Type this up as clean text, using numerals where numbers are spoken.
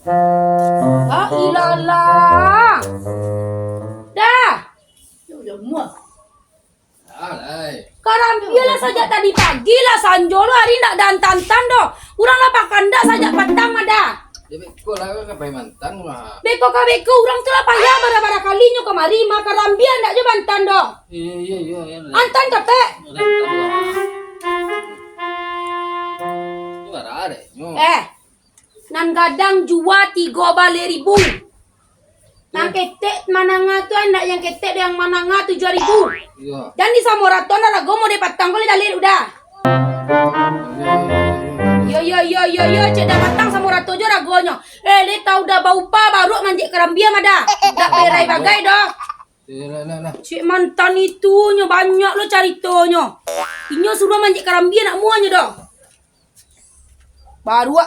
Ah, ilalah. Dah. Udah muak. Karambilah saja tadi pagi lah Sanjolo hari nak dan tantan doh. Urang lah pakanda saja petang ada. Ya beko lah ka pay mantan mah. Beko ka beko urang telah payah bara-bara kalinya kemari mah karambian nak je bantan doh. Iya. Antan kape. Gimana ada? Nan gadang jua 3 bale ribu. Nang ketek mananga tu anak yang ketek yang mananga 7.000. Iya. Dan di Samorato na lago mo de patang ko dalir udah. Yo cek dah patang Samorato jo ragonyo. Le tau dah bau pa baru manjek kerambia mada. Dak berai bagai doh. Lah. Cik mantan itu nyo banyak lo caritonyo. Inyo suruh manjek kerambia nak muanya doh. Baru